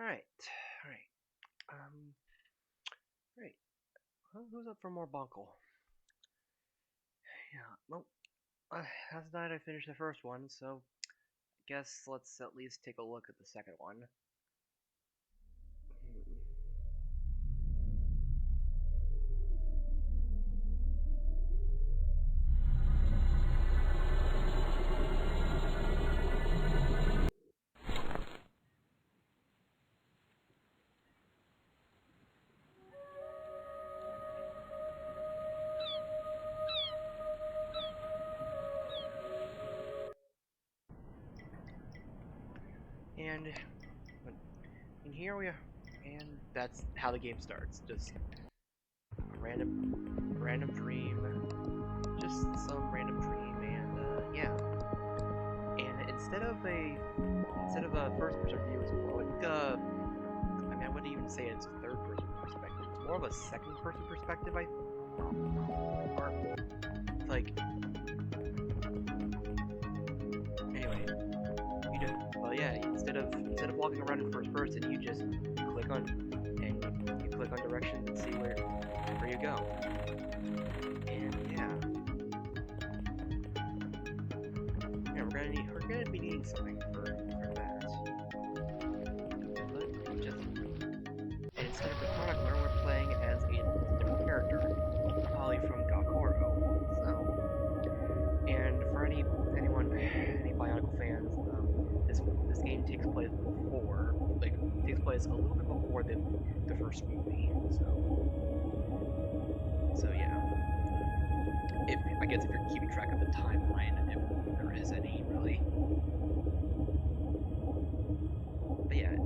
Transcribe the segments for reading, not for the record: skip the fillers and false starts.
Alright. Right. Who's up for more Bunkle? Yeah, well, last night I finished the first one, so I guess let's at least take a look at the second one. And here we are, and that's how the game starts. Just a random dream, just some random dream, and yeah. And instead of a first-person view, it's more like I wouldn't even say it's a third-person perspective. It's more of a second-person perspective, or like. Anyway, well, yeah. Instead of walking around in first person, you just click on directions and see where you go. And yeah, we're gonna be needing something for that. But just and instead of the product, we're playing as a different character, Holly from Gakoro. So, and for any Bionicle fans, this game takes place a little bit before the first movie. So yeah. I guess if you're keeping track of the timeline, if there is any really. But yeah,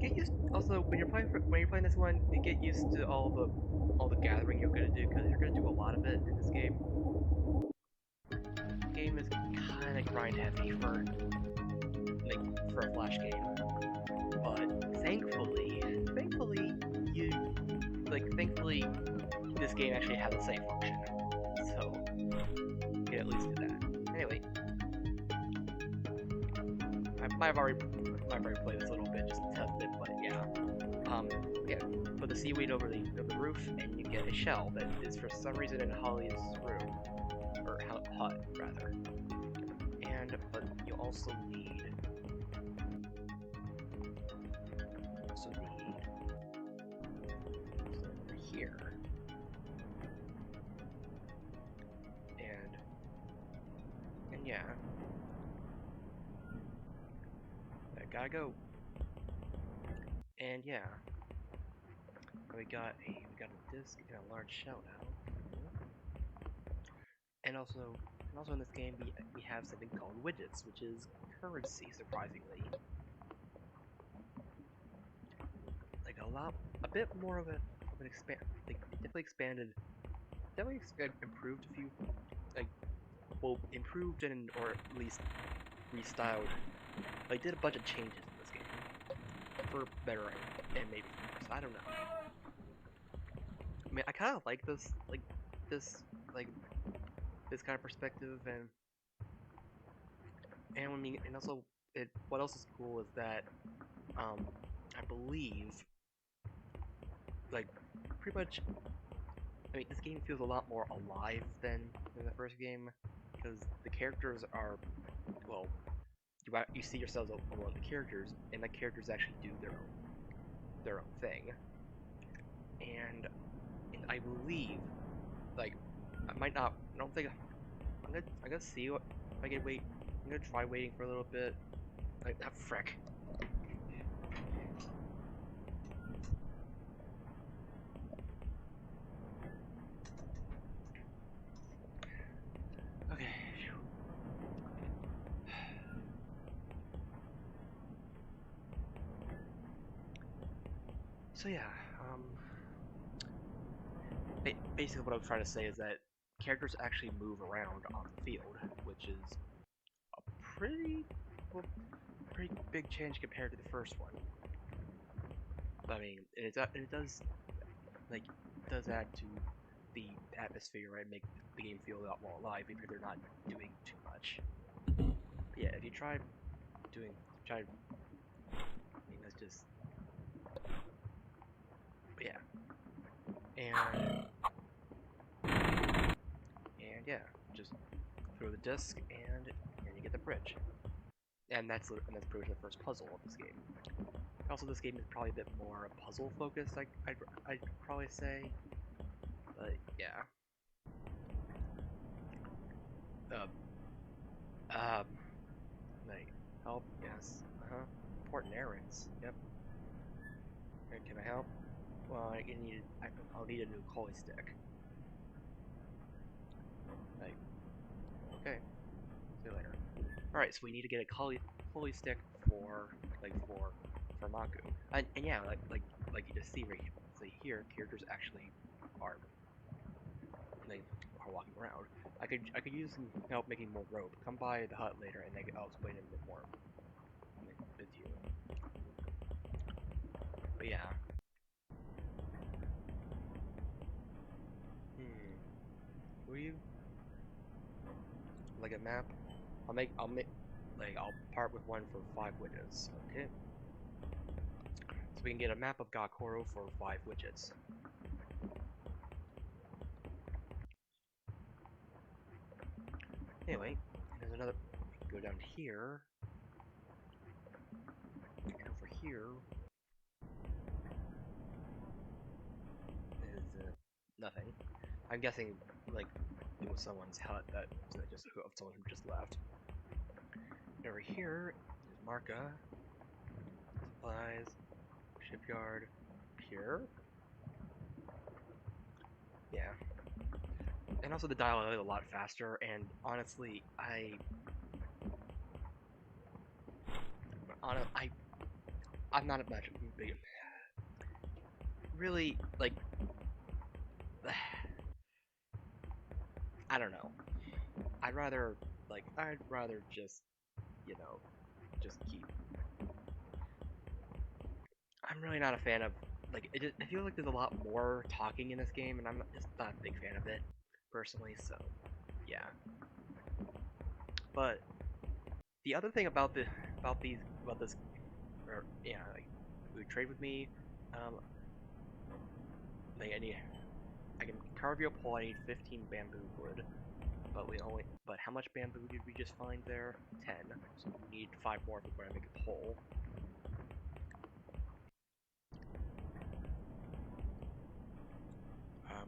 get used. Also, when you're playing this one, get used to all the gathering you're gonna do, because you're gonna do a lot of it in this game. The game is kind of grind heavy for a Flash game, but thankfully, this game actually has a save function, so you can at least do that. Anyway, I might have already played this a little bit just to test it, but yeah. Put the seaweed over the roof, and you get a shell that is for some reason in Holly's room, or hut rather. But you also need over here, and yeah, I gotta go. And yeah, we got a disc and a large shell now. And also in this game we have something called widgets, which is currency, surprisingly. Like a bit more of an definitely improved a few, improved or at least restyled. Like did a bunch of changes in this game for better and maybe for worse. I don't know. I mean, I kind of like this kind of perspective, and also what else is cool is that I believe pretty much. I mean, this game feels a lot more alive than the first game, because the characters are, well, you see yourselves over the characters, and the characters actually do their own thing. And I believe, I might not. I don't think. I'm gonna see what if I can wait. I'm gonna try waiting for a little bit. Frick. Okay. So yeah, basically what I'm trying to say is that characters actually move around on the field, which is a pretty big change compared to the first one. I mean, it does add to the atmosphere, right? Make the game feel a lot more alive if they're not doing too much. But yeah, if you try doing, trying. I mean, that's just, but yeah, and yeah, just throw the disc and you get the bridge, and that's pretty much the first puzzle of this game. Also, this game is probably a bit more puzzle focused. I'd probably say, but yeah. Uh, um, like help? Yes. Important errands. Yep. Can I help? Well, I'll need a new collie stick. Like, okay. See you later. All right, so we need to get a collie stick for for Maku. And yeah, like you just see right here, characters actually are like are walking around. I could use some help making more rope. Come by the hut later, and I'll explain it a bit more with you. But yeah. Hmm. Who are you? Like a map? I'll part with one for 5 widgets. Okay. So we can get a map of Gakoro for 5 widgets. Anyway, there's another. We can go down here, and over here is nothing. I'm guessing like it was someone's hut that just of someone who just left. And over here is Marka, supplies, shipyard, pier. Yeah, and also the dialogue is a lot faster. And honestly, on I'm not much big, really like I don't know. I'd rather just you know just keep. I'm really not a fan of I feel like there's a lot more talking in this game, and just not a big fan of it personally. So yeah. But the other thing about this or yeah, like who trade with me, um, like I can carve you a pole. I need 15 bamboo wood, but how much bamboo did we just find there? 10. So we need 5 more if we're going to make a pole.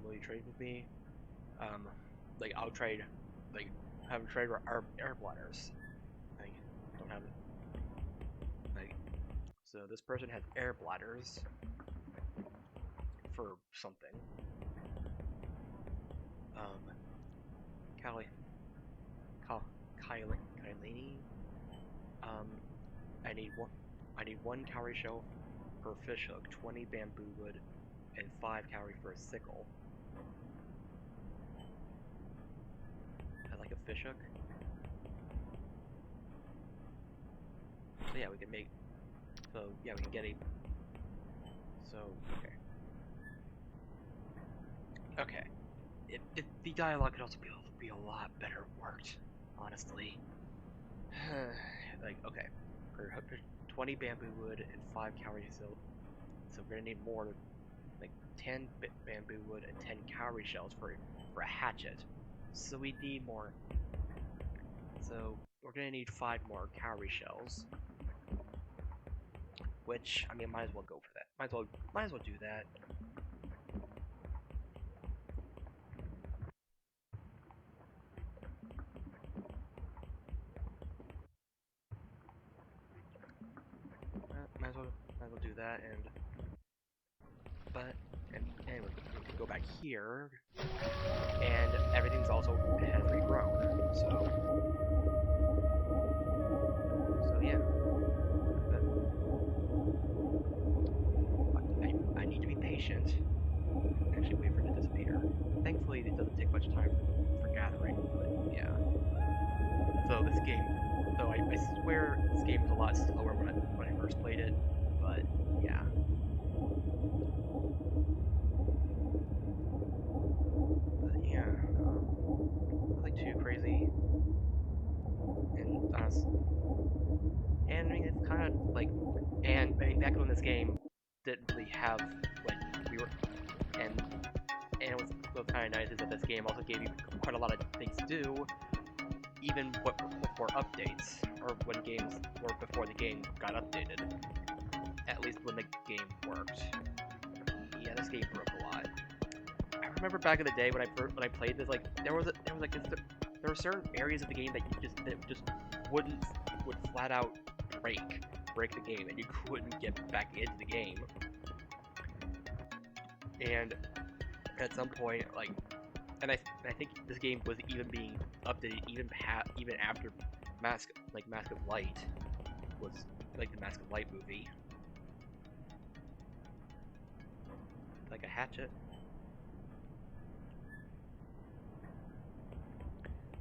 Will you trade with me? Um, I'll trade, like have a trade air bladders. Like don't have like so this person has air bladders for something. Um, Kylie, Kylene. Um, I need one. I need one cowrie shell per fish hook, 20 bamboo wood, and 5 cowrie for a sickle. I like a fish hook. So yeah, we can make. So yeah, we can get a. So okay, okay. The dialogue could also be a lot better worked, honestly. Like okay, per 20 bamboo wood and 5 cowrie. So we're gonna need more, like 10 bamboo wood and 10 cowrie shells for a hatchet. So we need more. So we're gonna need 5 more cowrie shells. Which I mean, might as well go for that. Might as well do that. Might as well do that. But anyway, we can go back here, and everything's also has regrown. So yeah. But I need to be patient. Actually, wait for it to disappear. Thankfully, it doesn't take much time for gathering. But yeah. So this game, though I swear this game was a lot slower when I first played it. But yeah. But yeah, nothing too crazy. And And I mean, it's kind of like, and I mean, back when this game didn't really have like we were, and and what's kind of nice is that this game also gave you quite a lot of things to do, even before updates or when games were before the game got updated. At least when the game worked. Yeah, this game broke a lot. I remember back in the day when I played this, like there was there were certain areas of the game that just wouldn't would flat out break the game, and you couldn't get back into the game. And at some point, like, and I think this game was even being updated even after Mask of Light was like the Mask of Light movie, like a hatchet.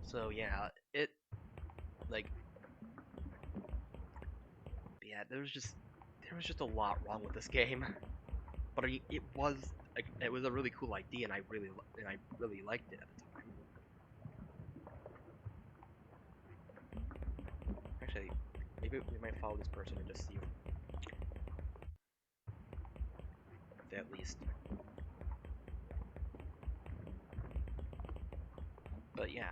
So yeah, like yeah, there was just a lot wrong with this game, but it was a really cool idea, and I really liked it at the time. Actually, maybe we might follow this person and just see if they at least. But yeah,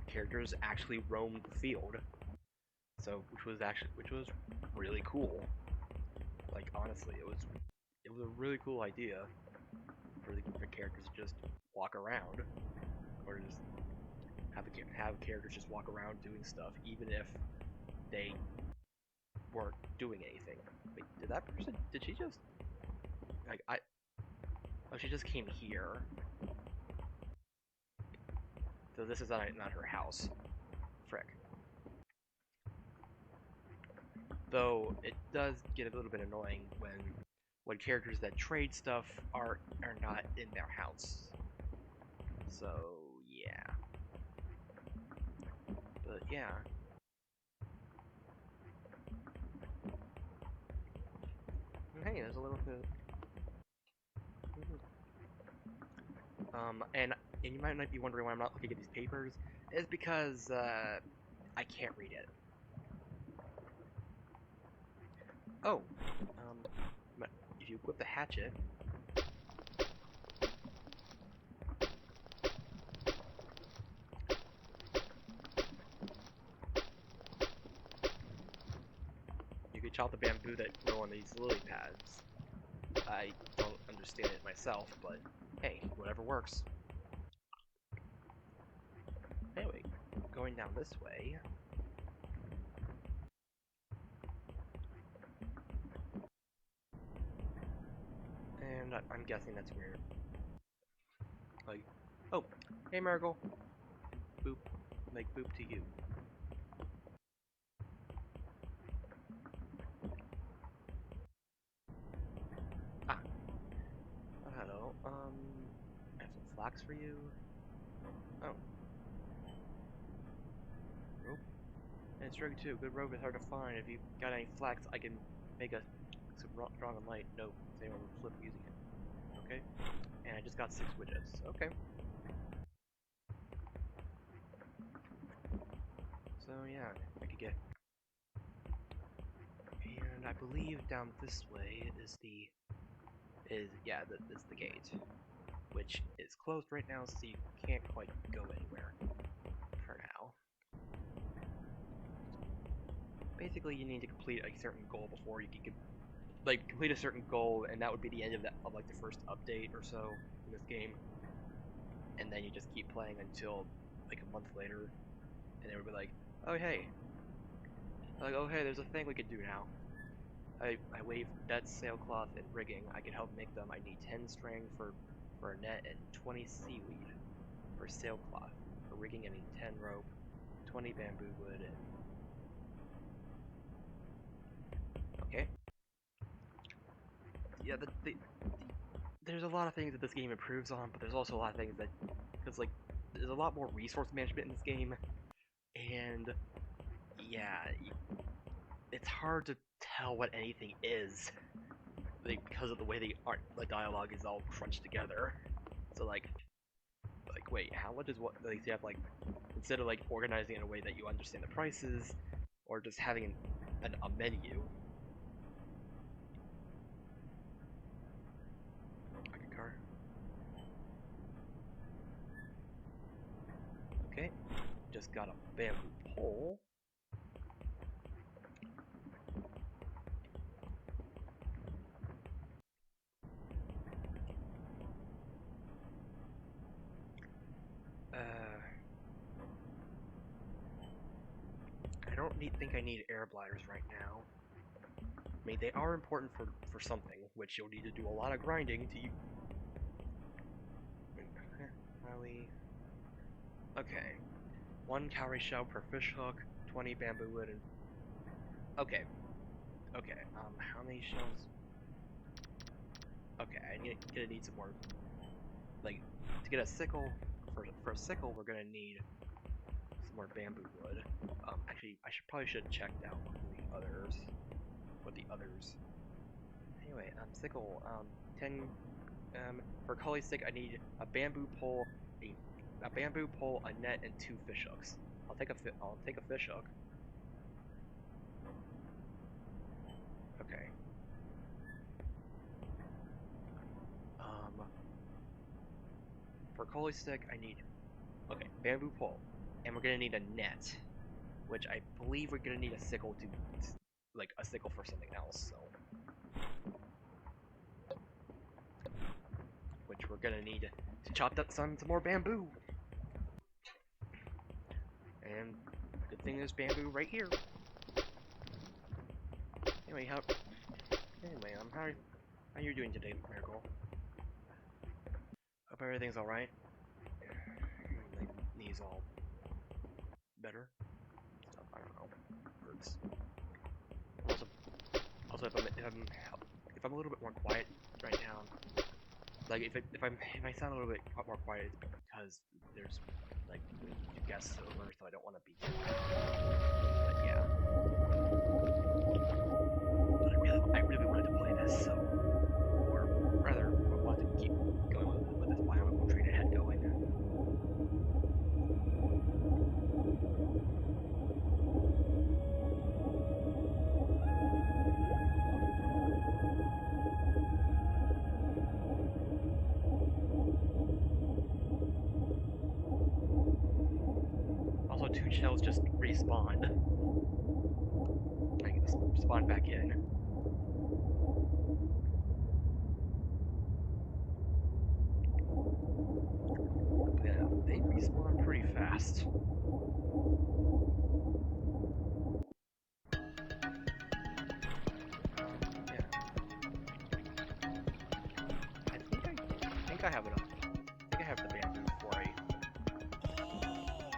characters actually roamed the field, so which was really cool. Like honestly, it was a really cool idea for characters to just walk around, or just have characters just walk around doing stuff, even if they weren't doing anything. Wait, did she just, like, oh, she just came here. So this is not her house. Frick. Though, it does get a little bit annoying when characters that trade stuff are not in their house. So, yeah. But, yeah. Hey, there's a little bit. And you might be wondering why I'm not looking at these papers. It's because I can't read it. Oh, if you equip the hatchet, you can chop the bamboo that grow on these lily pads. I don't understand it myself, but hey, whatever works. Anyway, going down this way. And I'm guessing that's weird. Like, oh, hey Marigold. Boop, like boop to you. Ah, oh, hello. I have some flax for you. Oh, rope. And it's tricky too. Good rope is hard to find. If you got any flax, I can make a some strong and light. No, anyone will flip using it. Okay. And I just got 6 widgets. Okay. So yeah, I could get. And I believe down this way is the gate, which is closed right now, so you can't quite go anywhere for now. Basically, you need to complete a certain goal before you can like complete a certain goal, and that would be the end of like the first update or so in this game. And then you just keep playing until like a month later, and they would be like, "Oh hey, there's a thing we could do now." I wave net sailcloth and rigging. I can help make them. I need 10 string for a net and 20 seaweed for sailcloth. For rigging, I need 10 rope, 20 bamboo wood, and okay. Yeah, there's a lot of things that this game improves on, but there's also a lot of things that, because like, there's a lot more resource management in this game, and yeah, it's hard to tell what anything is, like, because of the way the dialogue is all crunched together. So like wait, how much is what, like, you have, like, instead of, like, organizing in a way that you understand the prices, or just having a menu. Like a car. Okay, just got a bamboo pole. I don't think I need air bladders right now. I mean, they are important for something, which you'll need to do a lot of grinding to. Highly. Okay, 1 calorie shell per fish hook, 20 bamboo wood, and okay, okay. How many shells? Okay, gonna need some more. Like, to get a sickle for a sickle, we're gonna need some more bamboo wood. Actually, I should have checked out who the others, what the others. Anyway, sickle, 10. For Cully stick, I need a bamboo pole, a bamboo pole, a net, and 2 fish hooks. I'll take a fish hook. Okay. Um, for Cully stick, I need bamboo pole, and we're gonna need a net, which I believe we're gonna need a sickle to, like a sickle for something else. So, which we're gonna need to chop up some more bamboo. And good thing there's bamboo right here. Anyway, how are you doing today, Miracle? Hope everything's all right. My knees all better. Stuff, I don't know. Hurts. Also, if I'm a little bit more quiet right now, like if I sound a little bit more quiet, it's because there's like guests over, so I don't want to be. But yeah, but I really wanted to play this, so, or rather, I wanted to keep going with this bionicle train I had going. Also, 2 shells just respawned. I can just spawn back in. Yeah, they respawn pretty fast. Yeah. I think I have enough. I think I have the bamboo for a.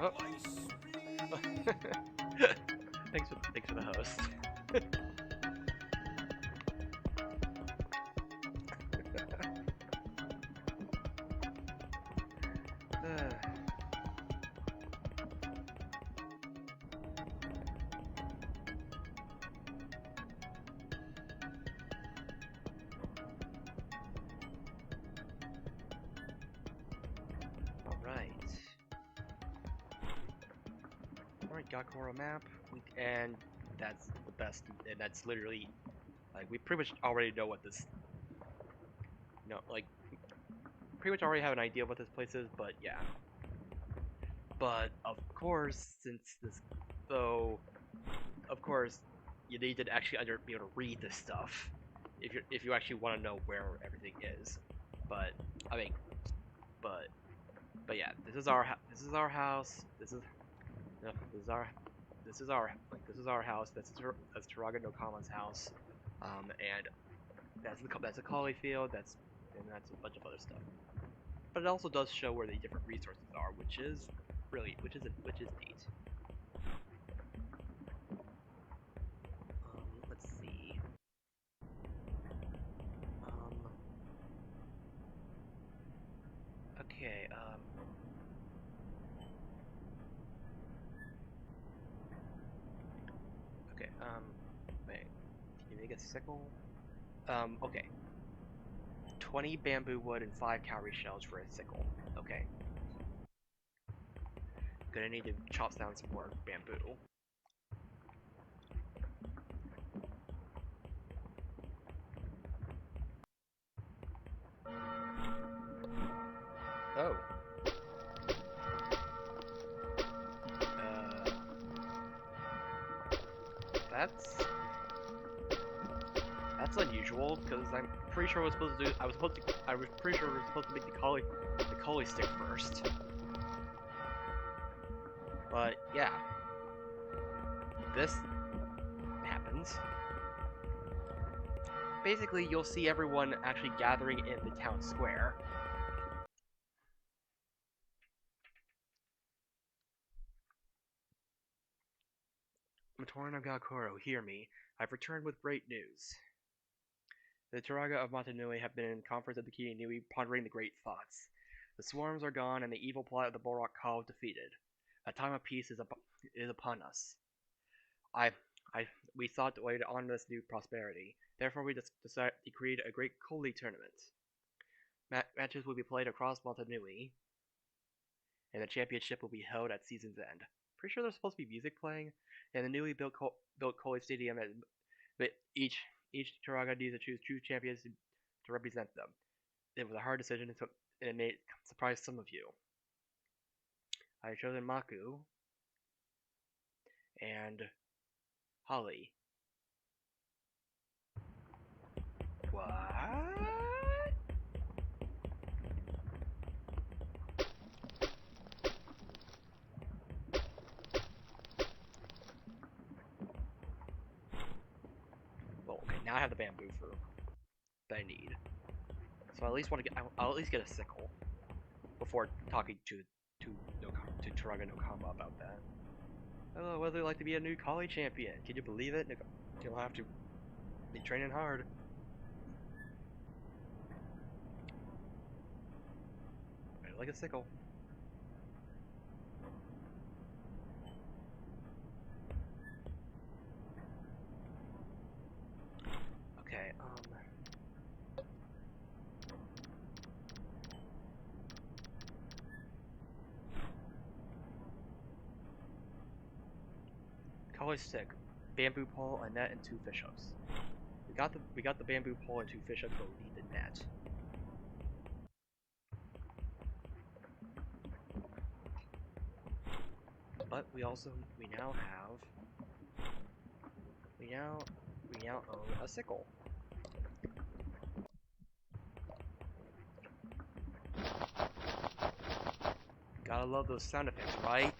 Oh. thanks for the host. Alright, got Gakoro map, and that's the best, and that's literally, like, we pretty much already know what this, like, pretty much already have an idea of what this place is, but yeah. But, of course, of course, you need to actually be able to read this stuff, if you actually want to know where everything is. But, I mean, but yeah, this is our house, this is our house. That's Taraga no Kama's house, and that's a Kali field. And that's a bunch of other stuff. But it also does show where the different resources are, which is neat. Let's see. Okay. Okay. Wait. Can you make a sickle? Okay. 20 bamboo wood and 5 cowrie shells for a sickle. Okay. gonna need to chop down some more bamboo. Oh. That's unusual because I'm pretty sure I was supposed to do. I was pretty sure we were supposed to make the collie stick first. But yeah, this happens. Basically, you'll see everyone actually gathering in the town square. Matorno Galkoro, hear me. I've returned with great news. The Turaga of Motunui have been in conference at the Kiinui, pondering the great thoughts. The swarms are gone, and the evil plot of the Borak Call defeated. A time of peace is upon us. We thought to wait on this new prosperity. Therefore, we decreed a great Koli tournament. Matches will be played across Motunui, and the championship will be held at season's end. Pretty sure there's supposed to be music playing, and the newly built Koli Stadium, but each Turaga needs to choose two champions to represent them. It was a hard decision, and it may surprise some of you. I have chosen Maku and Holly. What? Well, okay, now I have the bamboo fruit that I need. So I at least want to get. I'll at least get a sickle before talking to Turaga Nokama about that. Oh, whether like to be a new Kali champion? Can you believe it? You'll have to be training hard. I like a sickle. Okay, Kali stick, bamboo pole, a net, and 2 fish hooks. We got the bamboo pole and 2 fish hooks, but we need the net. But we now own a sickle. Gotta love those sound effects, right?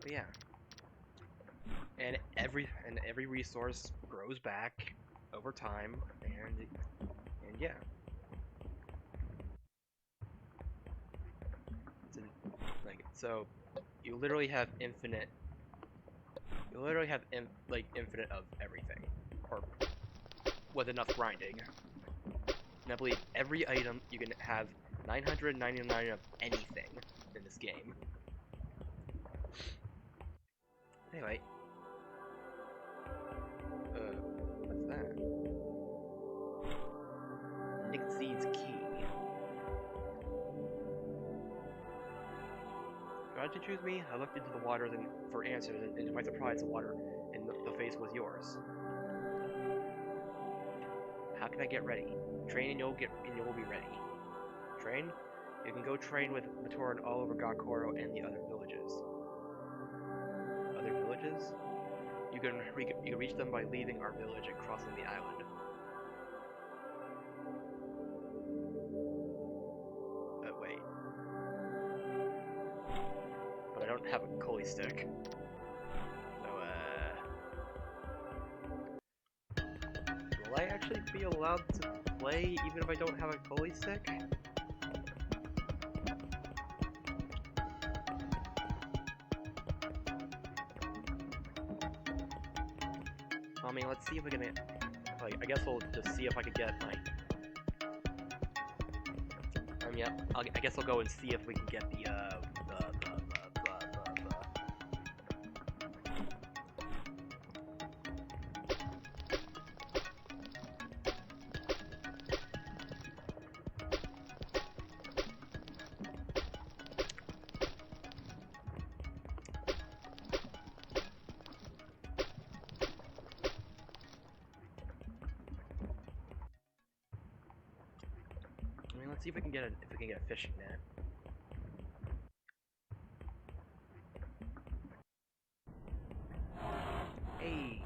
But yeah. And every resource grows back over time, and yeah. So you literally have infinite. You literally have infinite of everything, or with enough grinding. And I believe every item you can have 999 of anything in this game. Anyway. What's that? Nick Z's key. Tried to choose me? I looked into the water for answers, and to my surprise, the water in the face was yours. How can I get ready? Train and you'll be ready. Train? You can go train with Matoran all over Gakoro and the other villages. Other villages? You can reach them by leaving our village and crossing the island. Wait. But I don't have a Koli stick. So, will I actually be allowed to play even if I don't have a Koli stick? I mean, let's see if we can, like, I guess we'll just see if I can get, like, yeah, I guess I'll go and see if we can get see if we can get a fishing net. Hey.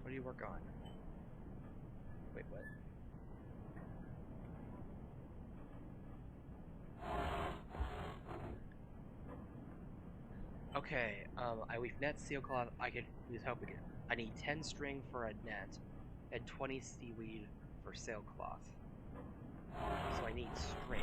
What do you work on? Wait, what? Okay, I weave net, sailcloth, I could use help again. I need 10 string for a net, and 20 seaweed for sailcloth. So I need string.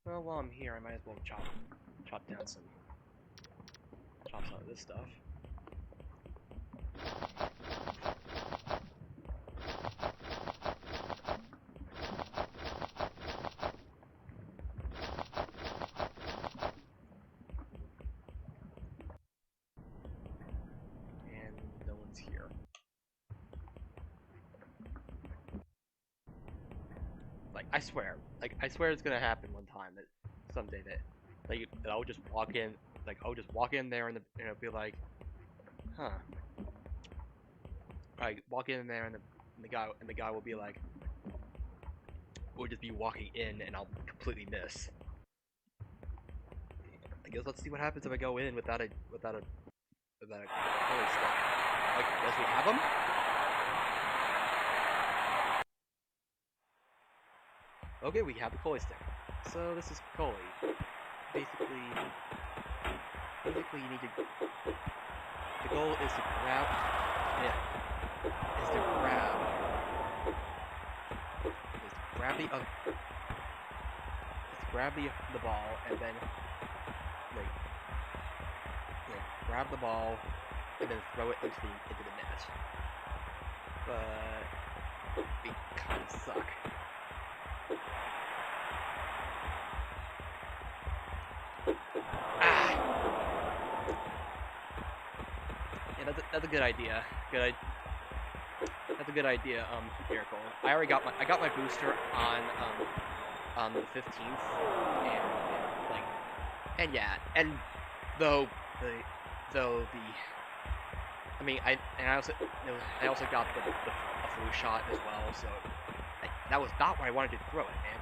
Well, while I'm here, I might as well chop down some of this stuff. And no one's here. Like, I swear it's gonna happen one time that someday that I'll just walk in, there and it'll be like, huh. I walk in there and the guy will be like, we'll just be walking in and I'll completely miss. I guess let's see what happens if I go in without a holy stick. Like, does we have them? Okay, we have the Coley stick. So this is Coley. Basically you need to. The goal is to grab. Yeah. Is to grab the ball and then grab the ball and then throw it into the net. But we kind of suck. Yeah, that's a good idea. That's a good idea, Miracle. I already got my booster on the 15th, and I also got the flu shot as well, so that was not where I wanted to throw it, man.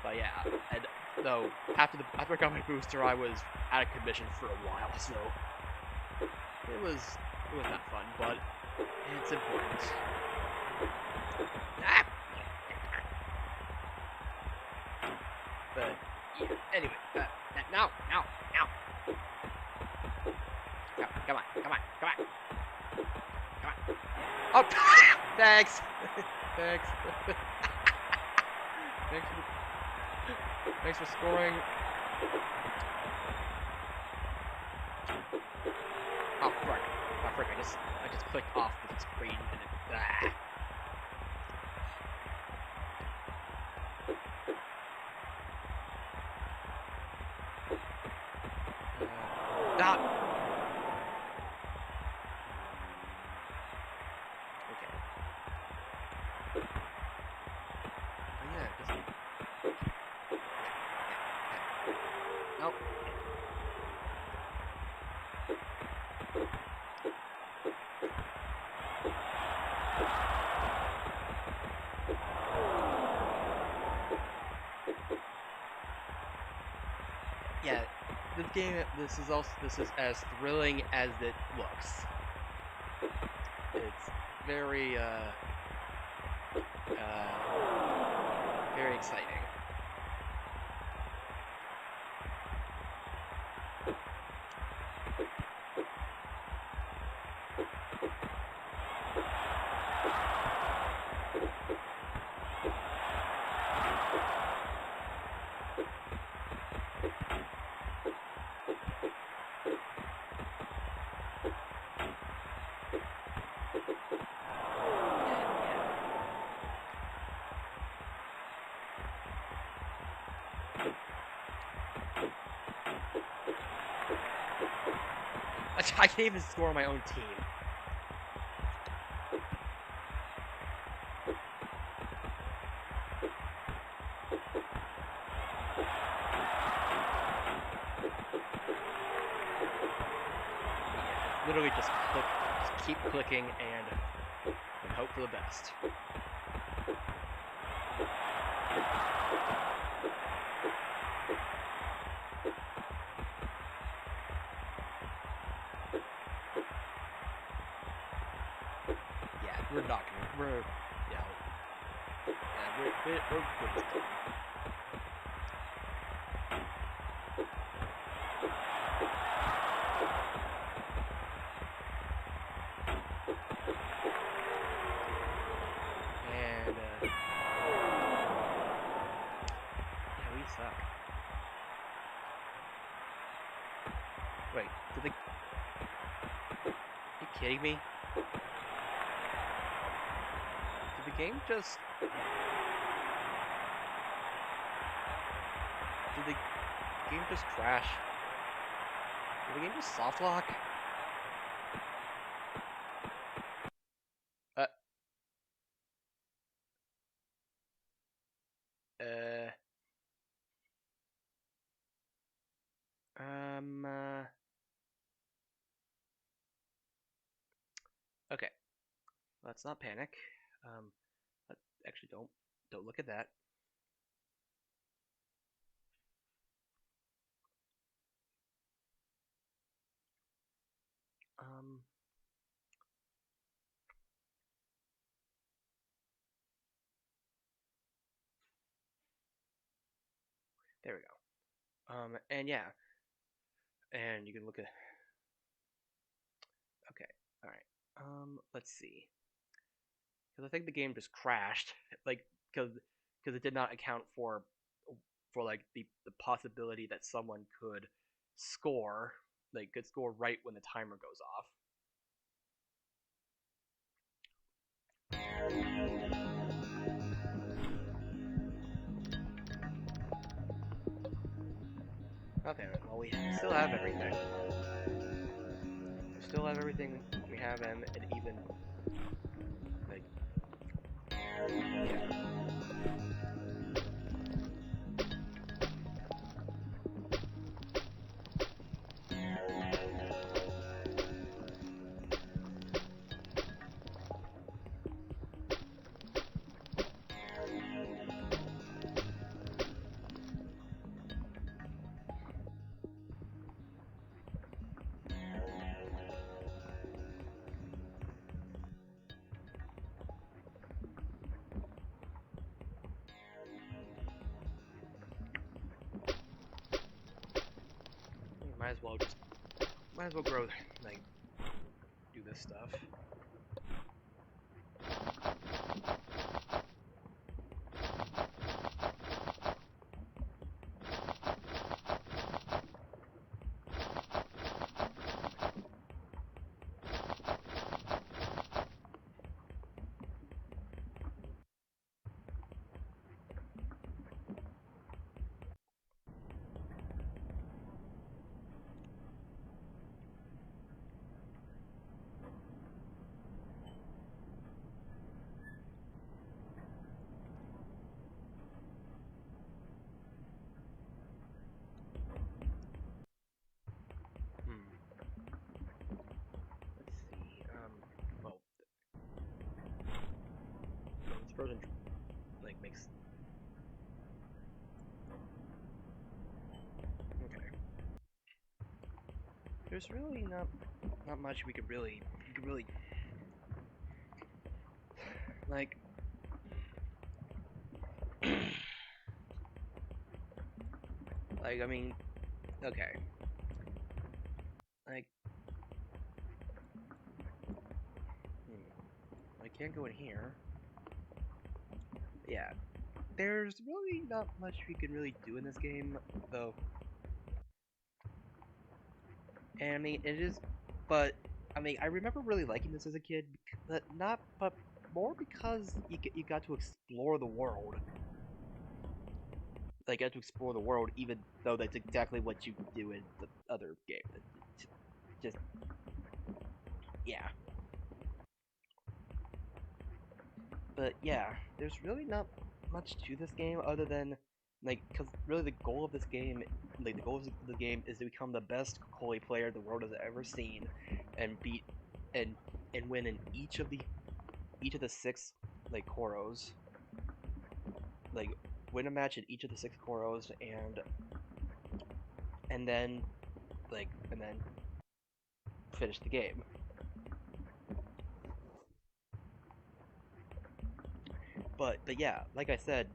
But yeah, and though after I got my booster, I was out of commission for a while, so it was not fun, but it's important. But yeah, anyway, now. Come on. Oh, thanks. Thanks for scoring. Oh frick! I just clicked off the screen and it. Stop. Okay. Oh yeah, just. Nope. Yeah, this is as thrilling as it looks. It's very very exciting. I can't even score on my own team. Yeah, literally just keep clicking and hope for the best. Yeah, we're not gonna. We're good as done. And yeah, we suck. Wait, did they? Are you kidding me? Did the game just? Did the game just crash? Did the game just soft lock? Uh, uh, um, uh, okay. Let's not panic. Um, actually, don't look at that. Um, there we go. And yeah, and you can look at. Okay, all right. Let's see. Because I think the game just crashed, like because it did not account for like the possibility that someone could score, like could score right when the timer goes off. Okay, well we still have everything. We still have everything. We have and even like yeah. We might as well grow like do this stuff. Hmm. Let's see. Well, this frozen like makes okay. There's really not much we could really like like I mean okay like I can't go in here. Yeah, there's really not much we can really do in this game though, and I mean it is, but I mean I remember really liking this as a kid, but more because you got to explore the world. Like, you got to explore the world, even though that's exactly what you do in the other game. just, yeah. But yeah, there's really not much to this game other than, like, because really the goal of this game, like, the goal of the game is to become the best Koli player the world has ever seen, and beat, and win in each of the 6, like, Koros. Like, win a match in each of the 6 Koros, and then, like, and then finish the game. But yeah, like I said,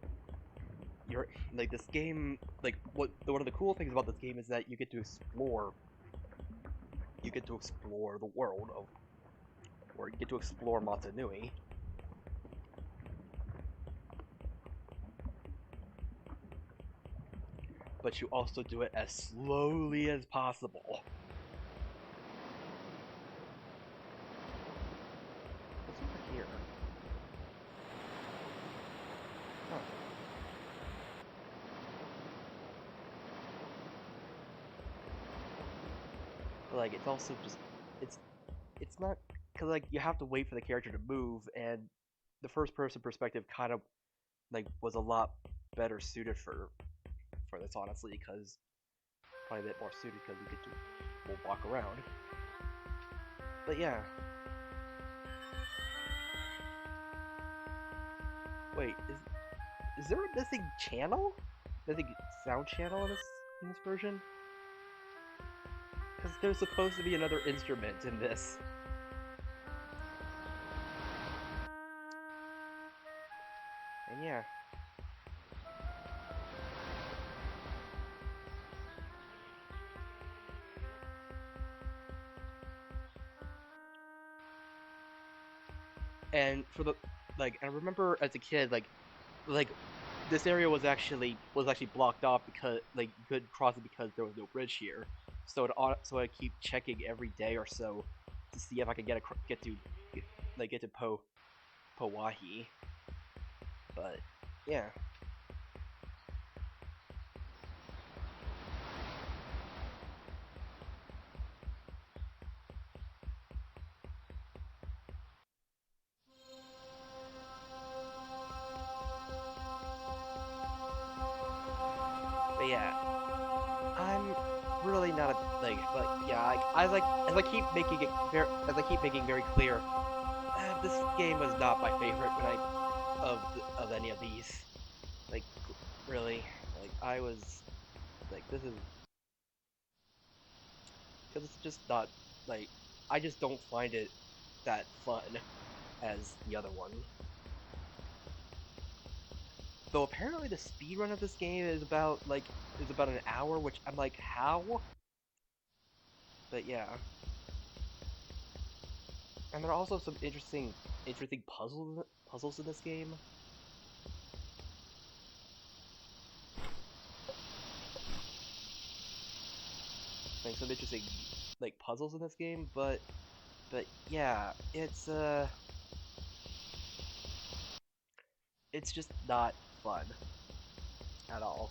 you're like this game. Like one of the cool things about this game is that you get to explore. You get to explore the world of, or you get to explore Matanui. But you also do it as slowly as possible. What's over here? Huh. But, like, it's also just it's not, because like you have to wait for the character to move, and the first person perspective kind of like was a lot better suited for this, honestly, because probably a bit more suited because you get to walk around. But yeah. Wait, is there a missing channel? Missing sound channel in this version? Because there's supposed to be another instrument in this. And yeah. And for the, like, I remember as a kid, like this area was actually blocked off because, like, you couldn't cross it because there was no bridge here. So I keep checking every day or so to see if I could get to Powahi. But yeah. But yeah, I'm really not a, like, but yeah, as I keep making it very clear, this game was not my favorite when I of any of these. Like, really, like, I was like, this is, because it's just not, like, I just don't find it that fun as the other one. Though apparently the speedrun of this game is about an hour, which I'm like, how? But yeah. And there are also some interesting puzzles in this game. Like, some interesting, like, puzzles in this game, but yeah, it's just not fun at all.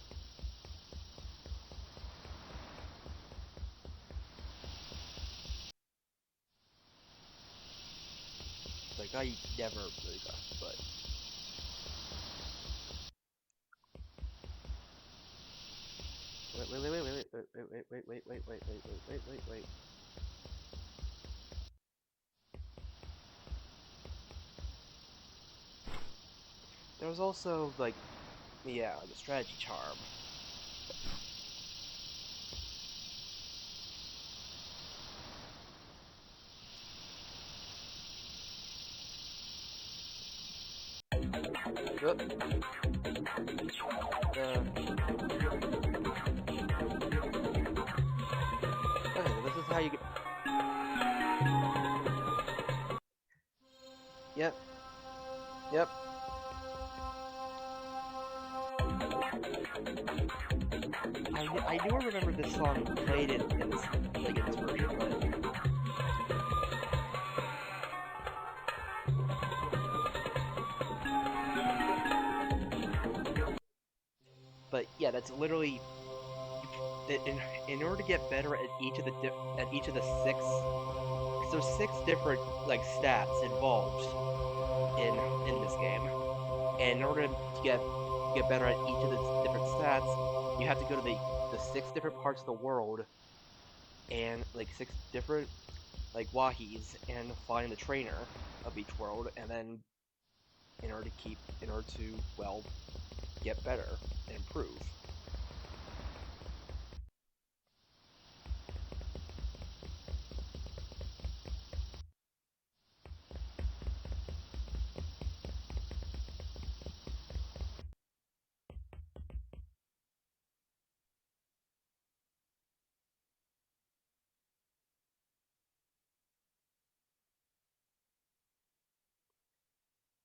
Like, I never really got, but wait. There was also, like, yeah, like a strategy charm. Oop. Okay, this is how you get. Yep. Yep. I do remember this song played in this, like, in this version, but yeah, that's literally, in order to get better at each of the six, because there's six different like stats involved in this game, and in order to get better at each of the different stats, you have to go to the six different parts of the world and like six different like wahis and find the trainer of each world, and then in order to well get better and improve.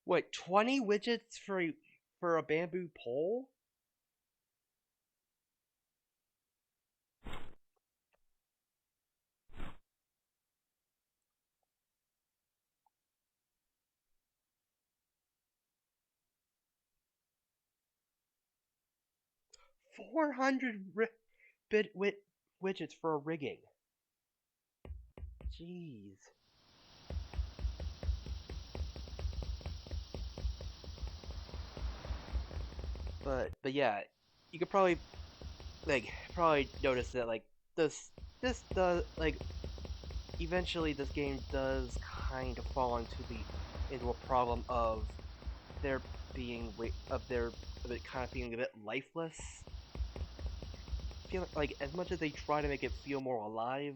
Wait, 20 widgets for a bamboo pole? 400 widgets for a rigging. Jeez. But yeah, you could probably notice that like this does like eventually this game does kind of fall into a problem of there being of it kind of being a bit lifeless. Feel like as much as they try to make it feel more alive,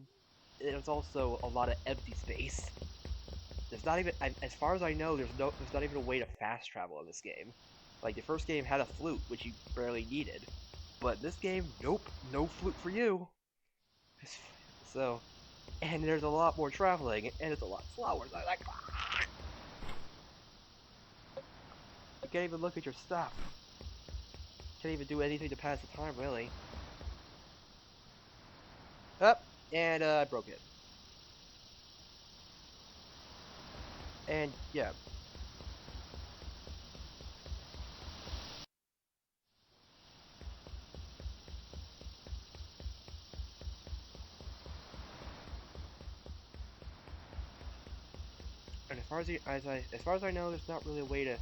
there's also a lot of empty space. There's not even, as far as I know, there's not even a way to fast travel in this game. Like the first game had a flute, which you barely needed, but this game, nope, no flute for you. So, and there's a lot more traveling, and it's a lot slower. So like, you can't even look at your stuff. Can't even do anything to pass the time, really. Up, and I broke it. And yeah, and as far as I know, there's not really a way to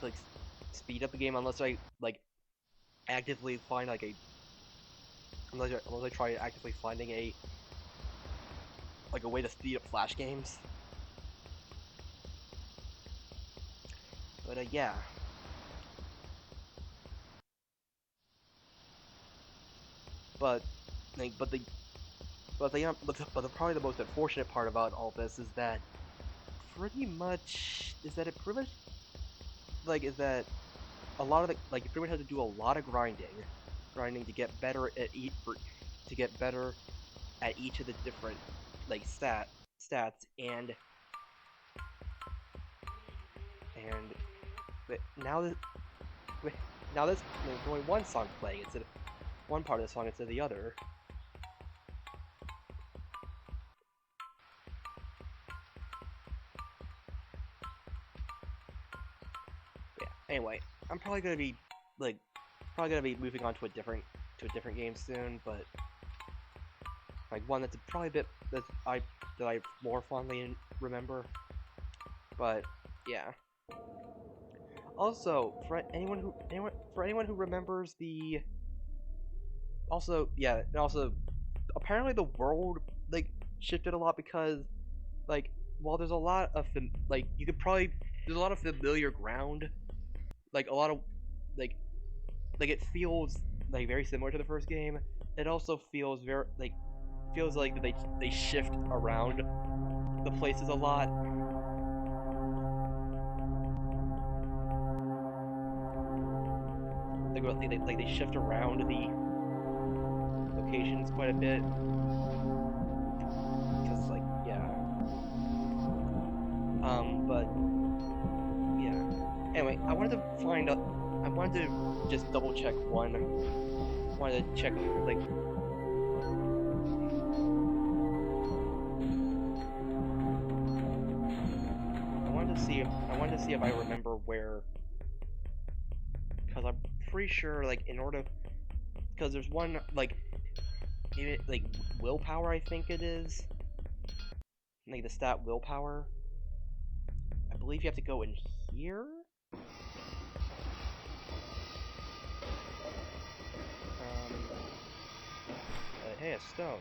like speed up the game unless I like actively find like a unless I try actively finding a way to speed up flash games. But yeah, but like probably the most unfortunate part about all this is that it pretty much like is that a lot of the like you pretty much have to do a lot of grinding to get better to get better at each of the different like stats and but now that but now this there's only one song playing instead of one part of the song instead of the other. Yeah. Anyway, I'm like probably gonna be moving on to a different game soon, but like one that's probably a bit that I more fondly remember. But yeah. Also, for anyone who remembers the also yeah, and also apparently the world like shifted a lot because like while there's a lot of like you could probably there's a lot of familiar ground, like a lot of like it feels like very similar to the first game. It also feels like they shift around the places a lot. They shift around the locations quite a bit because like yeah. But yeah. Anyway, I wanted to just double check one. I wanted to check like I wanted to see if I remember where because I'm pretty sure like because there's one like willpower, I think it is, like the stat willpower. I believe you have to go in here. Hey, a stone.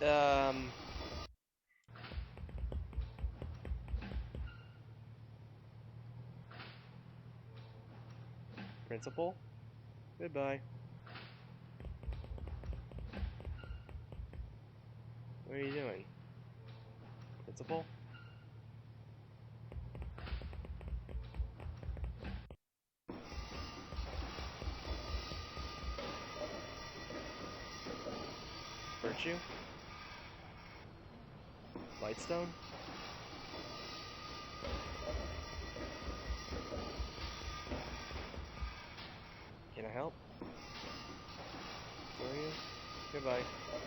Um, Principal. Goodbye. What are you doing? Principal? Virtue? Lightstone? Can I help? Who are you? Goodbye.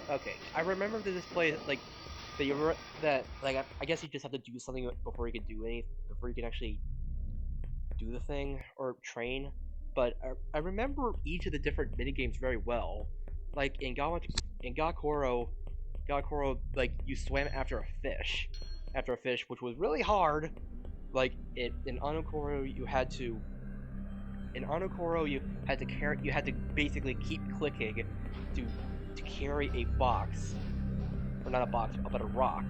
Okay, I remember that this play, that you were, that, I guess you just have to do something before you can do anything, before you can actually do the thing, or train, but I remember each of the different minigames very well. Like, in Gakoro, like, you swam after a fish, which was really hard. Like, in Onokoro, you had to basically keep clicking to carry a box, or not a box, but a rock.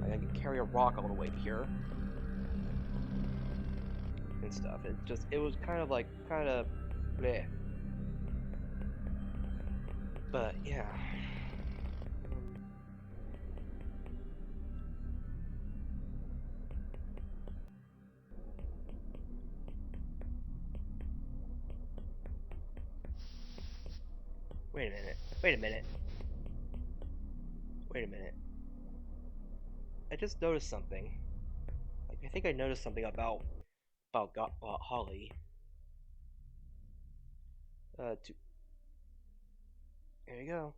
I can carry a rock all the way here and stuff. It was kind of bleh. But yeah. Wait a minute. Wait a minute. Wait a minute. I just noticed something. Like, I think I noticed something about Holly. To, there you go.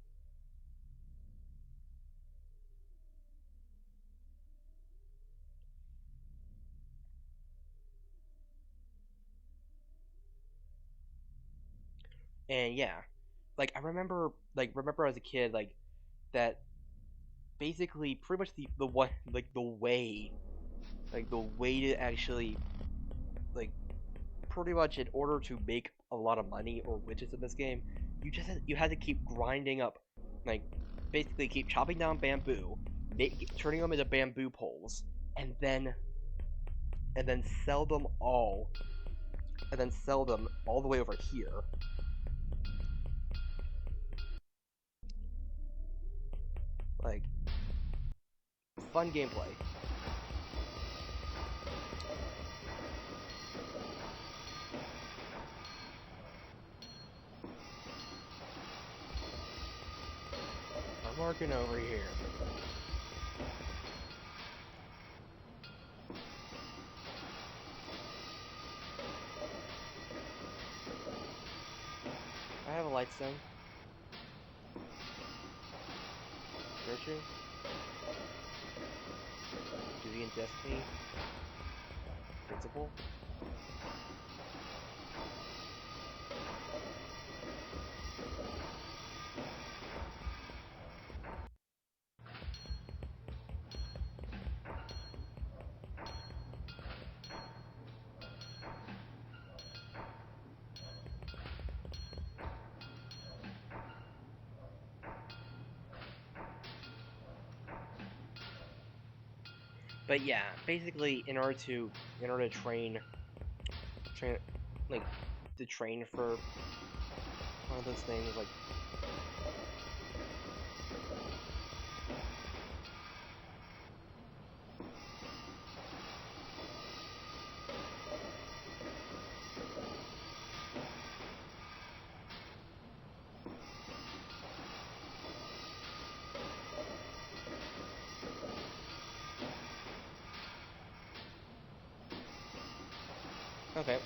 And yeah, I remember as a kid, that basically pretty much the what the way to actually, like pretty much, in order to make a lot of money or widgets in this game, you had to keep grinding up, like basically keep chopping down bamboo, turning them into bamboo poles, and then sell them all, and then sell them all the way over here. Like, fun gameplay. I'm working over here. I have a lightstone. Virtue? Duty and Destiny? Principle? But yeah, basically, in order to train, like, to train for one of those things, like, okay,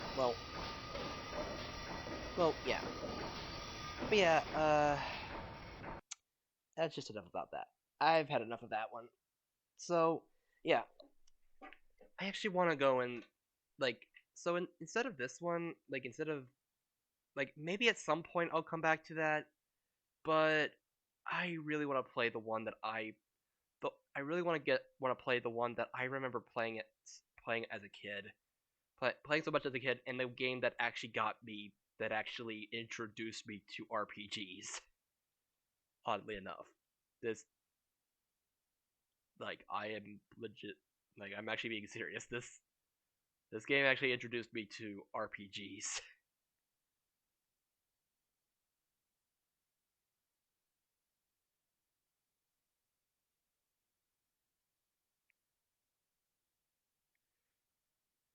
yeah. But yeah, that's just enough about that. I've had enough of that one. So, yeah. I actually want to go and like instead of this one, instead of maybe at some point I'll come back to that, but I really want to play the one that I really want to play the one that I remember playing as a kid, playing so much as a kid, and the game that actually that actually introduced me to RPGs. Oddly enough, this I am legit I'm actually being serious. This game actually introduced me to RPGs.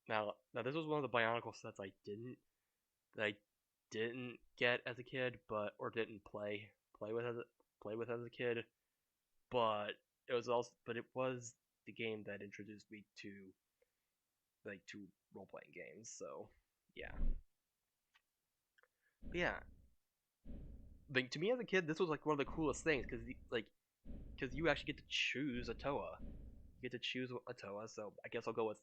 Now this was one of the Bionicle sets that I didn't get as a kid, but or didn't play with play with as a kid, but it was the game that introduced me to role playing games. So yeah, but yeah, to me as a kid, this was one of the coolest things because you actually get to choose a Toa. You get to choose a Toa. So I guess I'll go with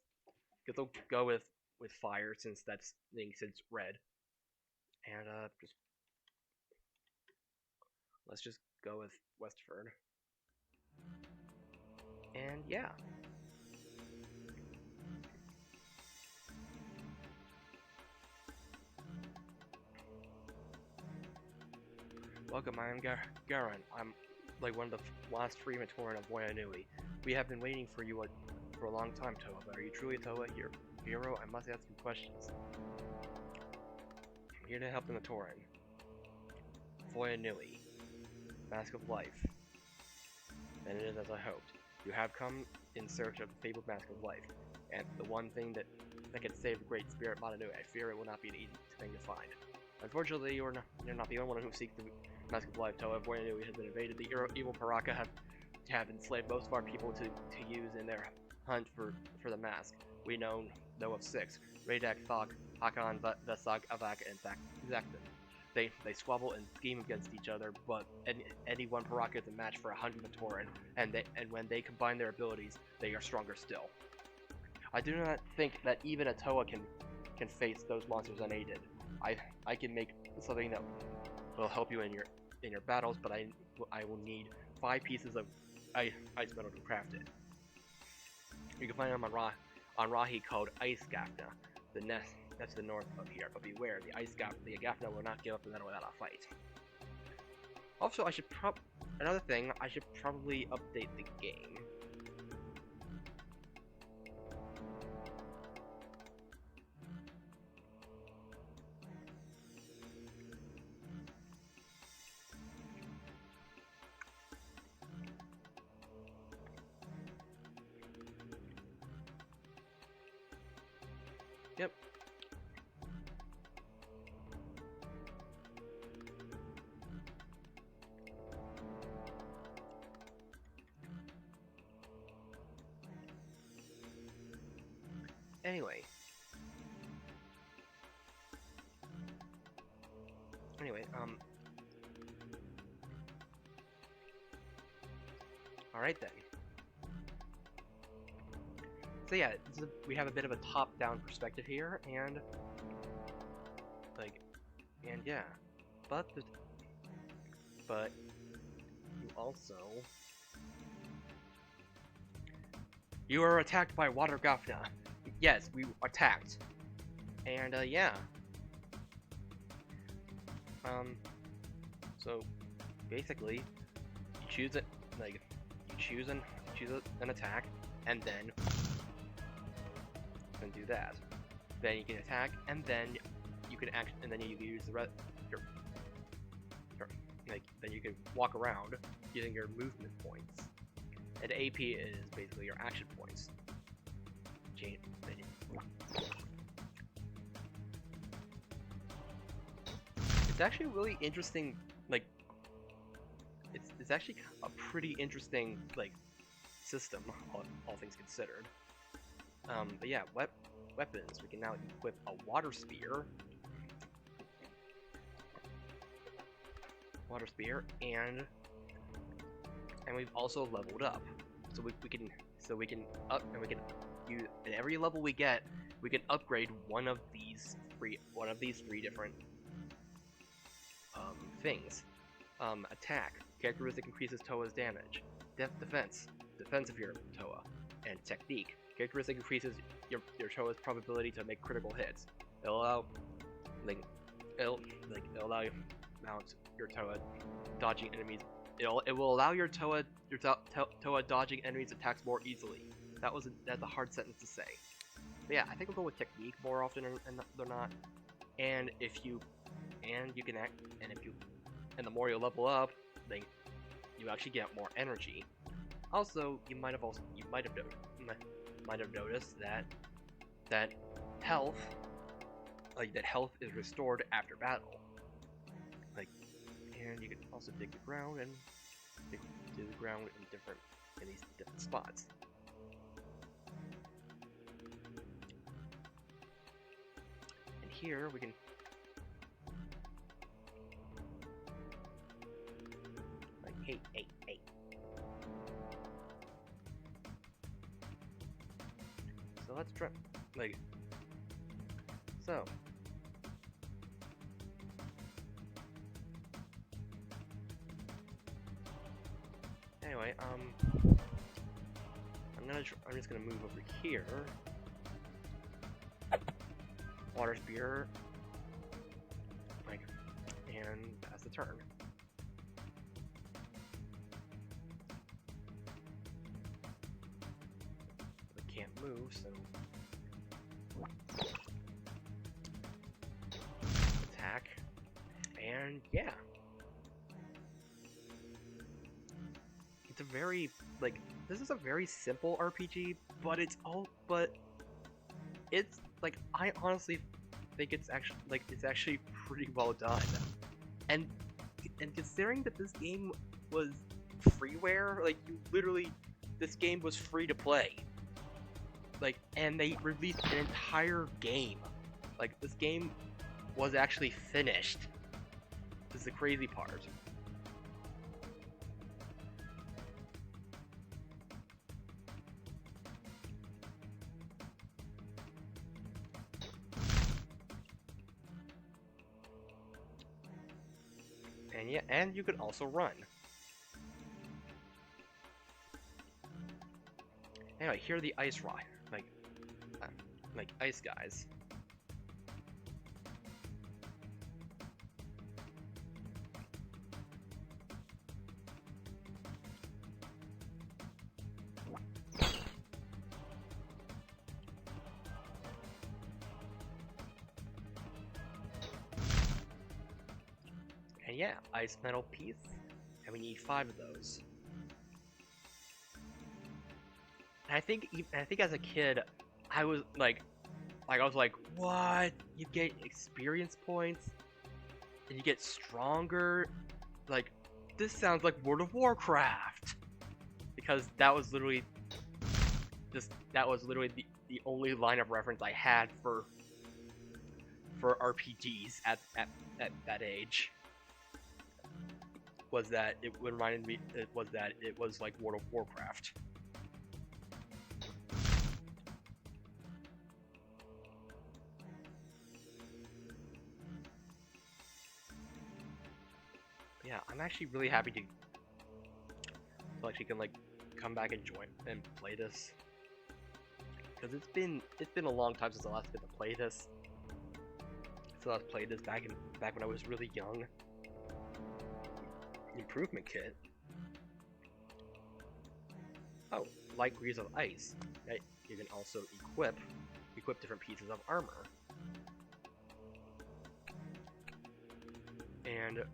fire since red, and just let's just go with Westford. And yeah, welcome. I am Garen. I'm one of the last free Matoran of Voya Nui. We have been waiting for you for a long time, Toa. But are you truly a Toa hero? I must ask you questions. I'm here to help the Matoran. Voya Nui, Mask of Life. And it is as I hoped. You have come in search of the fabled Mask of Life, and the one thing that can save the Great Spirit Mananui. I fear it will not be an easy thing to find. Unfortunately, you're not the only one who seeks the Mask of Life. However, Voya has been invaded. The evil Paraka have enslaved most of our people to use in their hunt for the mask. We know of 6: Radak, Thok, Hakan, Vesag, Avak, and Zaktan. They squabble and scheme against each other, but any one Paraka is a match for 100 Matoran, and when they combine their abilities, they are stronger still. I do not think that even a Toa can face those monsters unaided. I can make something that will help you in your battles, but I will need 5 pieces of ice metal to craft it. You can find them on Rahi called Ice Gafna, the nest that's to the north of here. But beware, the Gafna will not give up the metal without a fight. Also, another thing, I should probably update the game. Yep. Anyway, alright then. So yeah, we have a bit of a top-down perspective here, and yeah, but you also you are attacked by Water Gafna. Yes, we attacked, and yeah. So basically, you choose it you choose an attack, and then do that. Then you can attack, and then you can and then you can use the rest. Then you can walk around using your movement points, and AP is basically your action points. It's actually really interesting. It's actually a pretty interesting system, all things considered. But yeah, weapons. We can now equip a water spear. And we've also leveled up. we can up and we can use at every level we get, we can upgrade one of these three different things. Attack characteristic increases Toa's damage. Defense of your Toa, and technique characteristic increases your Toa's probability to make critical hits. It'll allow it'll allow you mount your Toa dodging enemies. It will allow your Toa dodging enemies' attacks more easily. That's a hard sentence to say. But yeah, I think we'll go with technique more often than not. And the more you level up, then you actually get more energy. Also, you might have noticed that health is restored after battle. And you can also dig the ground and dig the ground in these different spots. And here we can hey. So let's try Anyway, I'm just gonna move over here. Water spear, and pass the turn. I can't move, so attack, and yeah. This is a very simple RPG, but it's I honestly think it's actually pretty well done. And considering that this game was freeware, this game was free to play. And they released an entire game. This game was actually finished. This is the crazy part. And you could also run. Anyway, here are the ice rock, ice guys. And yeah, ice metal piece, and we need 5 of those. And I think as a kid, I was like, what? You get experience points, and you get stronger. This sounds like World of Warcraft, because that was literally the only line of reference I had for RPGs at that age. Was that it reminded me? It was like World of Warcraft. Yeah, I'm actually really happy to actually can come back and join and play this, because it's been a long time since I last got to play this. So I played this back when I was really young. Improvement kit. Oh, light greaves of ice. Right? You can also equip different pieces of armor. And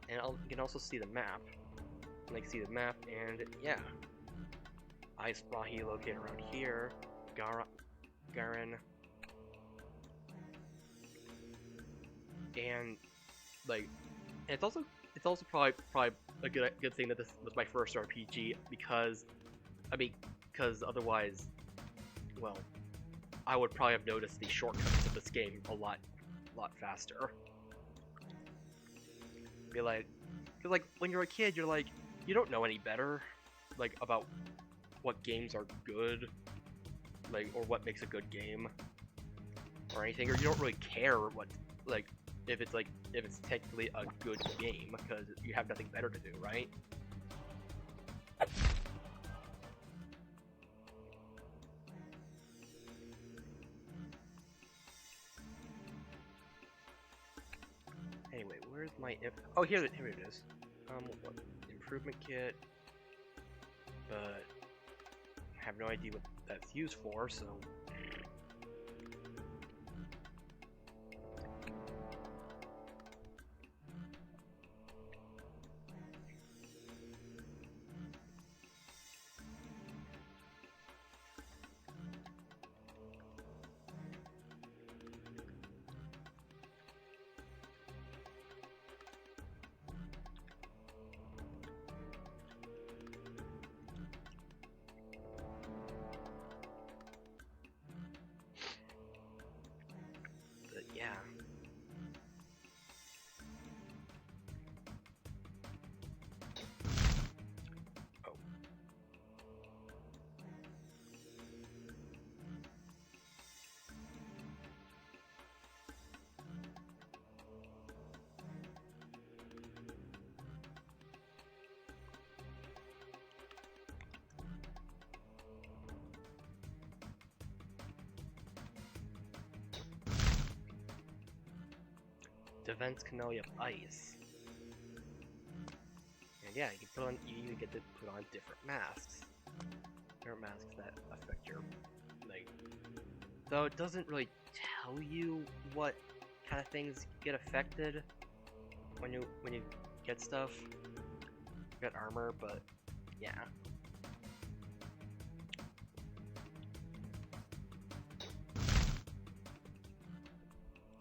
you can also see the map. And yeah. Ice Mahi located around here. Garen. And it's also probably a good thing that this was my first RPG, because otherwise, well, I would probably have noticed the shortcuts of this game a lot faster. Because when you're a kid, you're like, you don't know any better, like, about what games are good, like, or what makes a good game, or anything, or you don't really care what, like, if it's technically a good game, because you have nothing better to do, right? Anyway, where's my oh, here it is. What, improvement kit, but I have no idea what that's used for, so. But yeah. Oh. Defense cannoli of ice. And yeah, you even get to put on different masks. Different masks that affect your, like, though it doesn't really tell you what kind of things get affected when you get stuff. You get armor, but yeah.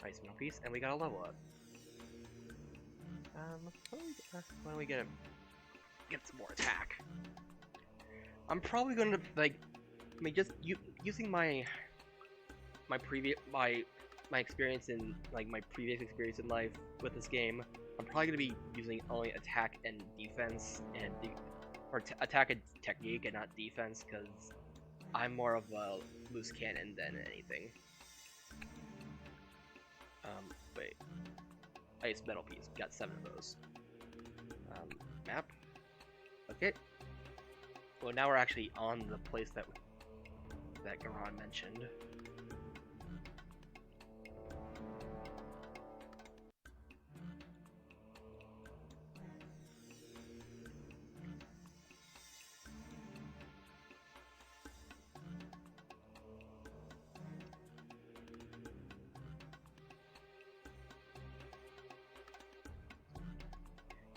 Nice middle piece, and we got a level up. Why don't we get some more attack? I'm probably gonna just using my experience in my previous experience in life with this game. I'm probably gonna be using only attack and defense and attack and technique and not defense, because I'm more of a loose cannon than anything. Wait. Ice metal piece. Got 7 of those. Map. Okay. Well, now we're actually on the place that Garon mentioned.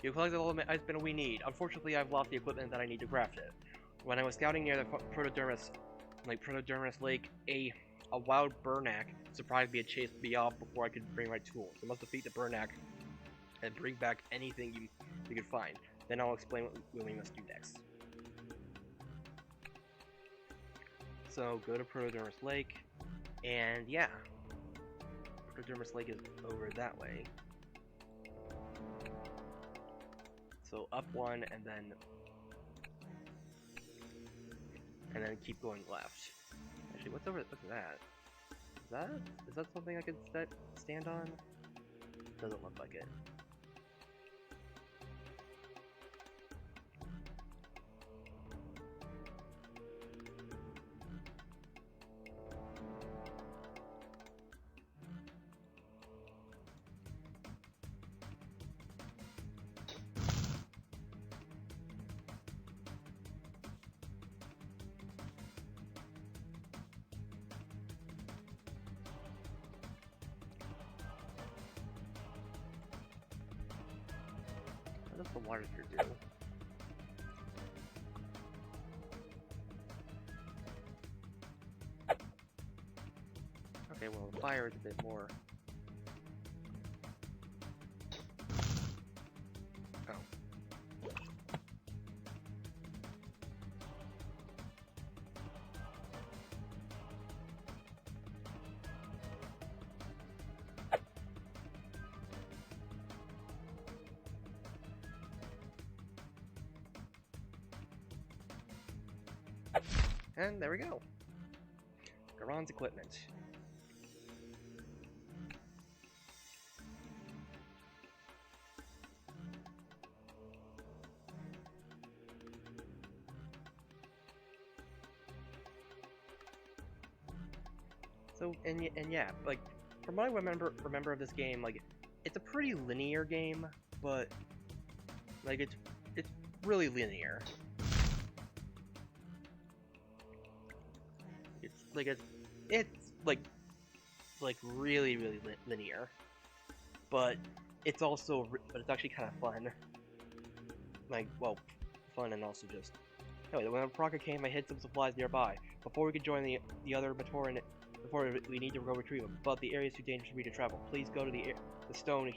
You collect all the ice metal we need. Unfortunately, I've lost the equipment that I need to craft it. When I was scouting near the Protodermis Lake, a wild Burnak surprised me and chased me off before I could bring my tools. I must defeat the Burnak and bring back anything you can find. Then I'll explain what we must do next. So go to Protodermis Lake, and yeah, Protodermis Lake is over that way. So up 1 and then keep going left. Actually, what's that? Is that something I can stand on? Doesn't look like it. What does the water here do? Okay, well, the fire is a bit more. Oh. And there we go. Garon's equipment. So, and yeah, like, from what I remember of this game, like, it's a pretty linear game, but, like, it's really linear. It's like really linear, but it's also but it's actually kind of fun. Like, well, fun and also just. Anyway, when Praga came, I hid some supplies nearby. Before we could join the other Matoran, before we need to go retrieve them. But the area is too dangerous for me to travel. Please go to the stone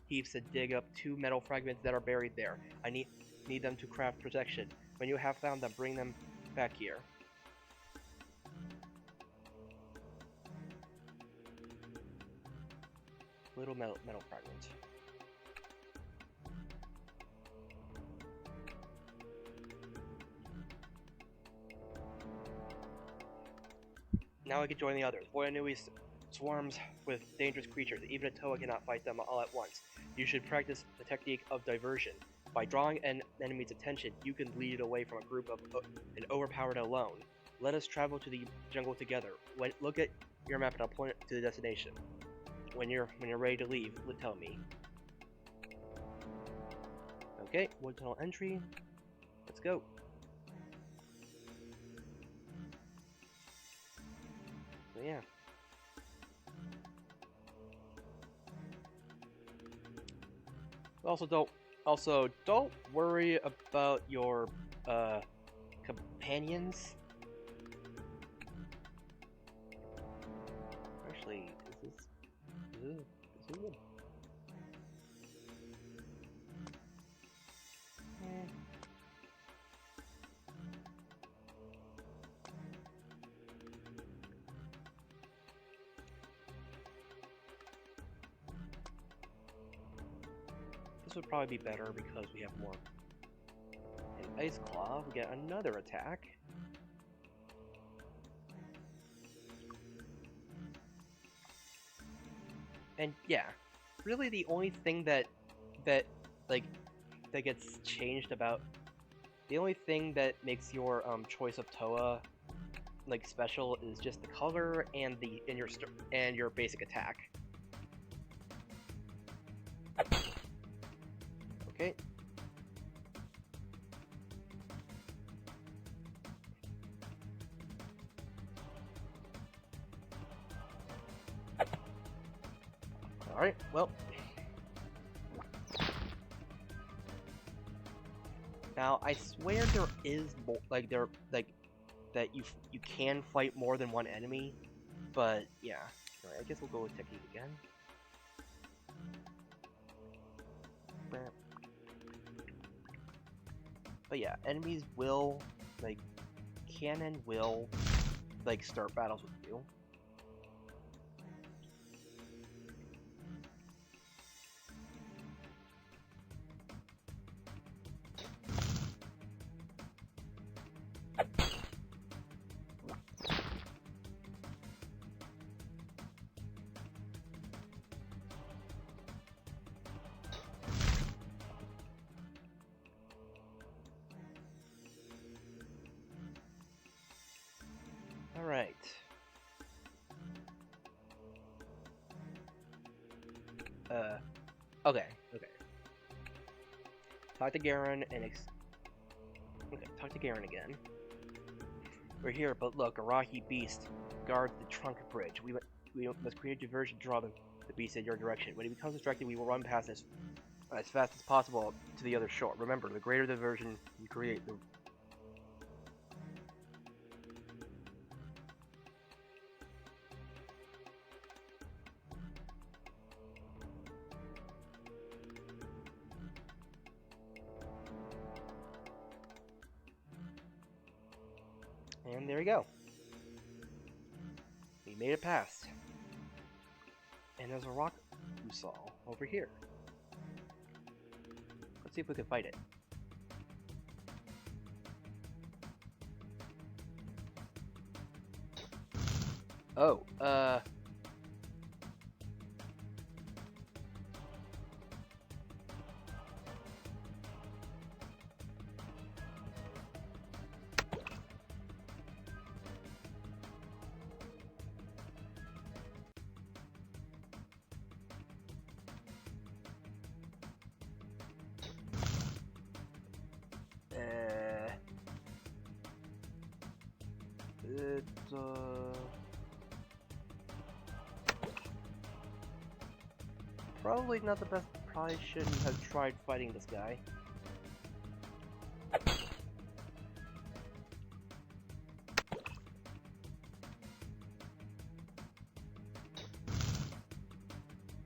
heaps and dig up 2 metal fragments that are buried there. I need them to craft protection. When you have found them, bring them back here. Little metal fragment. Now I can join the others. Voya knew he swarms with dangerous creatures. Even a Toa cannot fight them all at once. You should practice the technique of diversion. By drawing an enemy's attention, you can lead it away from a group of and overpower it alone. Let us travel to the jungle together. Look at your map and I'll point to the destination. When you're ready to leave, tell me. Okay, wood tunnel entry. Let's go. So yeah. Also don't worry about your companions. Actually, is this good? This would probably be better because we have more. In Ice Claw, we get another attack. And yeah, really the only thing that gets changed about the only thing that makes your choice of Toa like special is just the color and your basic attack. Okay. Alright, well. Now, I swear there is more, that you can fight more than one enemy, but yeah. Alright, I guess we'll go with technique again. But yeah, enemies will, can and will, start battles with you. Alright. Okay. Talk to Garen and talk to Garen again. We're here, but look, Arahi Beast guards the trunk bridge. We must create a diversion to draw the beast in your direction. When he becomes distracted, we will run past this as fast as possible to the other shore. Remember, the greater the diversion you create, the And there we go. We made it past. And there's a rock we saw over here. Let's see if we can fight it. Oh, it, probably not the best. Probably shouldn't have tried fighting this guy.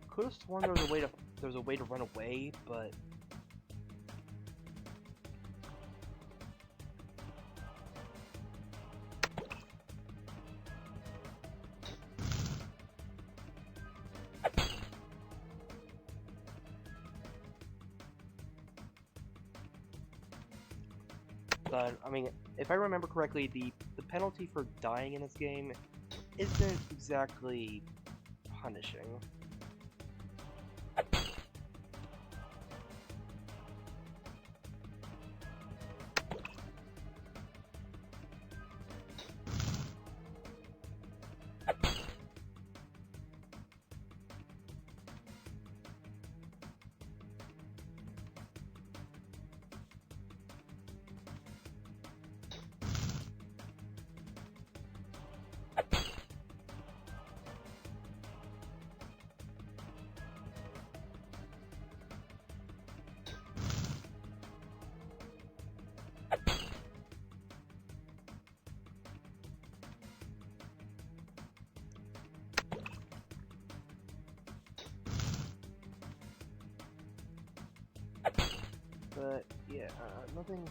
Could have sworn there was a way to run away, but I mean, if I remember correctly, the penalty for dying in this game isn't exactly punishing. But yeah, nothing.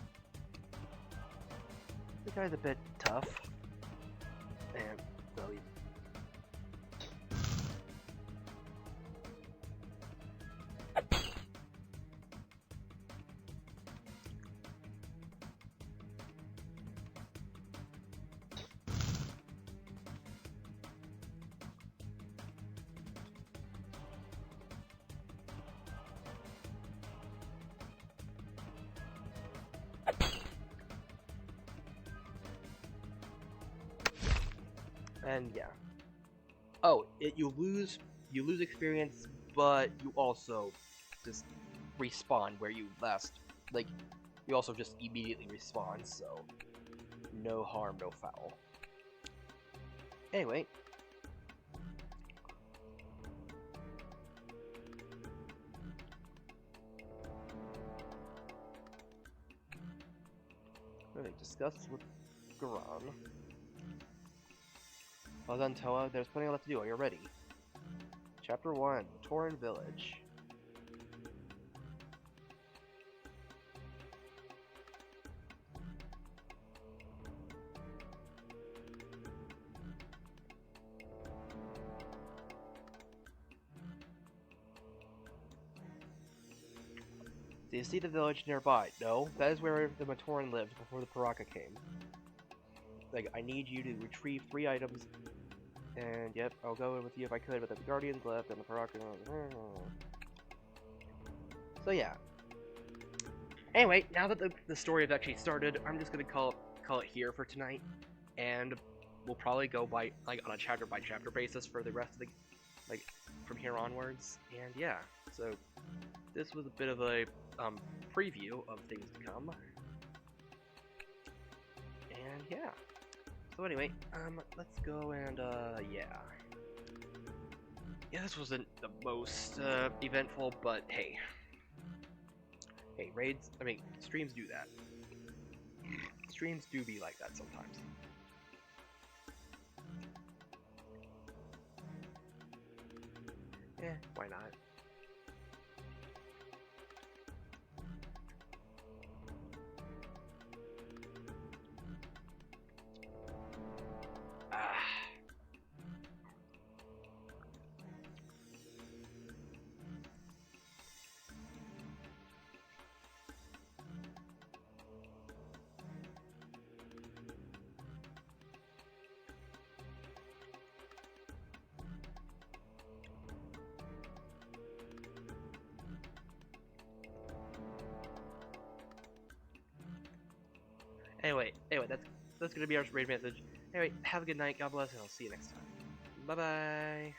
The guy's a bit tough, and so he. And yeah. Oh, you lose experience, but you also just respawn where you last. Like, you also just immediately respawn, so no harm, no foul. Anyway. Okay, discuss with Garan. Well done, Toa. There's plenty left to do. Are you ready? Chapter 1, Torrent Village. Do you see the village nearby? No, that is where the Matoran lived before the Paraka came. Like, I need you to retrieve 3 items, and yep, I'll go with you if I could, but the Guardians left and the Paraka... So yeah. Anyway, now that the story has actually started, I'm just gonna call it here for tonight, and we'll probably go by, like, on a chapter-by-chapter basis for the rest of the, like, from here onwards, and yeah, so this was a bit of a preview of things to come. And yeah. So anyway, let's go and yeah. Yeah, this wasn't the most eventful, but hey. Hey, raids, I mean, streams do that. Streams do be like that sometimes. Eh, why not? Anyway, that's gonna be our raid message. Anyway, have a good night. God bless, and I'll see you next time. Bye bye.